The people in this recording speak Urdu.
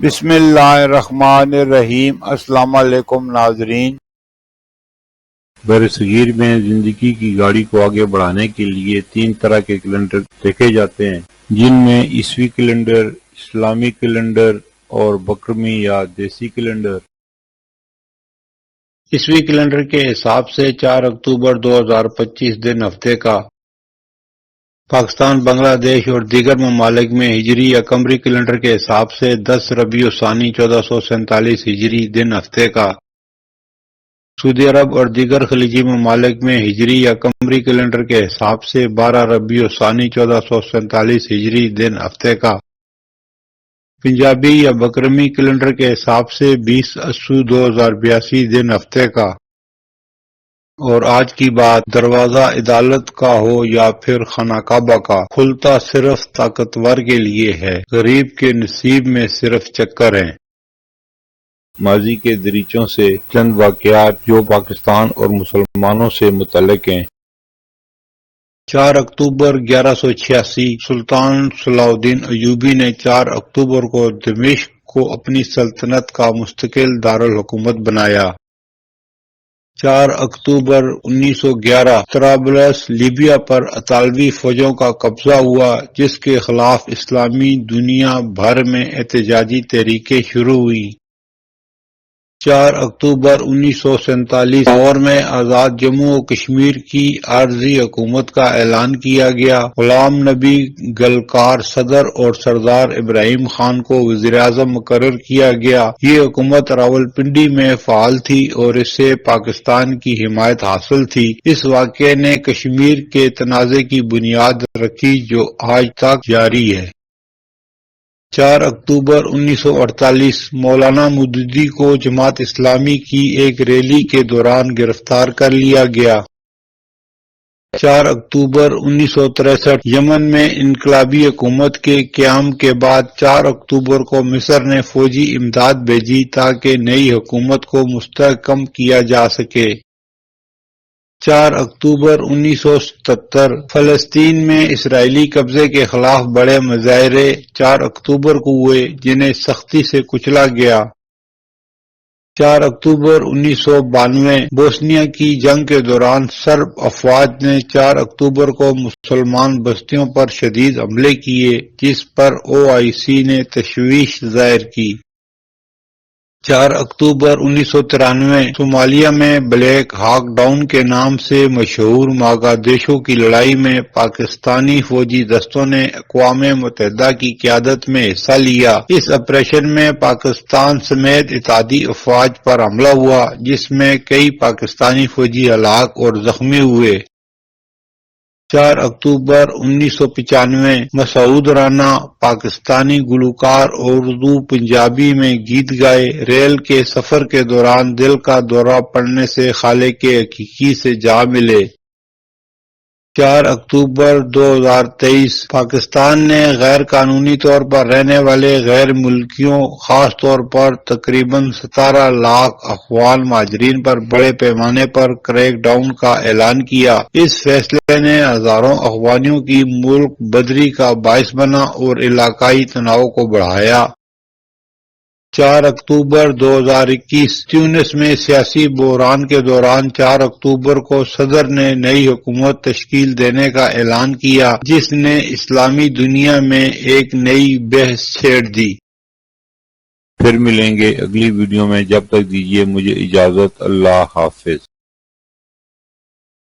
بسم اللہ الرحمن الرحیم۔ السلام علیکم ناظرین۔ برصغیر میں زندگی کی گاڑی کو آگے بڑھانے کے لیے 3 طرح کے کیلنڈر دیکھے جاتے ہیں، جن میں عیسوی کیلنڈر، اسلامی کیلنڈر اور بکرمی یا دیسی کیلنڈر۔ عیسوی کیلنڈر کے حساب سے 4 اکتوبر 2025 دن ہفتے کا۔ پاکستان، بنگلہ دیش اور دیگر ممالک میں ہجری یا قمری کیلنڈر کے حساب سے 10 ربیع الثانی 1447 ہجری دن ہفتے کا۔ سعودی عرب اور دیگر خلیجی ممالک میں ہجری یا قمری کیلنڈر کے حساب سے 12 ربیع الثانی 1447 ہجری دن ہفتے کا۔ پنجابی یا بکرمی کیلنڈر کے حساب سے 20 اسو 2082 دن ہفتے کا۔ اور آج کی بات، دروازہ عدالت کا ہو یا پھر خانہ کعبہ کا، کھلتا صرف طاقتور کے لیے ہے، غریب کے نصیب میں صرف چکر ہیں۔ ماضی کے دریچوں سے چند واقعات جو پاکستان اور مسلمانوں سے متعلق ہیں۔ 4 اکتوبر 1186 سلطان صلاح الدین ایوبی نے 4 اکتوبر کو دمشق کو اپنی سلطنت کا مستقل دارالحکومت بنایا۔ 4 اکتوبر 1911 طرابلس لیبیا پر اطالوی فوجوں کا قبضہ ہوا، جس کے خلاف اسلامی دنیا بھر میں احتجاجی تحریکیں شروع ہوئیں۔ 4 اکتوبر 1947 لاہور میں آزاد جموں و کشمیر کی عارضی حکومت کا اعلان کیا گیا۔ غلام نبی گلکار صدر اور سردار ابراہیم خان کو وزیر اعظم مقرر کیا گیا۔ یہ حکومت راولپنڈی میں فعال تھی اور اسے پاکستان کی حمایت حاصل تھی۔ اس واقعے نے کشمیر کے تنازع کی بنیاد رکھی جو آج تک جاری ہے۔ 4 اکتوبر 1948 مولانا مودودی کو جماعت اسلامی کی ایک ریلی کے دوران گرفتار کر لیا گیا۔ 4 اکتوبر 1963 یمن میں انقلابی حکومت کے قیام کے بعد 4 اکتوبر کو مصر نے فوجی امداد بھیجی تاکہ نئی حکومت کو مستحکم کیا جا سکے۔ 4 اکتوبر 1977 فلسطین میں اسرائیلی قبضے کے خلاف بڑے مظاہرے 4 اکتوبر کو ہوئے، جنہیں سختی سے کچلا گیا۔ 4 اکتوبر 1992 بوسنیا کی جنگ کے دوران سرب افواج نے 4 اکتوبر کو مسلمان بستیوں پر شدید حملے کیے، جس پر OIC نے تشویش ظاہر کی۔ 4 اکتوبر 1993 صومالیہ میں بلیک ہاک ڈاؤن کے نام سے مشہور ماگادیشو کی لڑائی میں پاکستانی فوجی دستوں نے اقوام متحدہ کی قیادت میں حصہ لیا۔ اس آپریشن میں پاکستان سمیت اتحادی افواج پر حملہ ہوا، جس میں کئی پاکستانی فوجی ہلاک اور زخمی ہوئے۔ 4 اکتوبر 1995 مسعود رانا پاکستانی گلوکار اردو پنجابی میں گیت گائے، ریل کے سفر کے دوران دل کا دورہ پڑنے سے خالق حقیقی سے جا ملے۔ 4 اکتوبر 2023 پاکستان نے غیر قانونی طور پر رہنے والے غیر ملکیوں، خاص طور پر تقریباً 17 لاکھ افغان مہاجرین پر بڑے پیمانے پر کریک ڈاؤن کا اعلان کیا۔ اس فیصلے نے ہزاروں افغانیوں کی ملک بدری کا باعث بنا اور علاقائی تناؤ کو بڑھایا۔ 4 اکتوبر 2021 تیونس میں سیاسی بحران کے دوران 4 اکتوبر کو صدر نے نئی حکومت تشکیل دینے کا اعلان کیا، جس نے اسلامی دنیا میں ایک نئی بحث چھیڑ دی۔ پھر ملیں گے اگلی ویڈیو میں، جب تک دیجیے مجھے اجازت، اللہ حافظ۔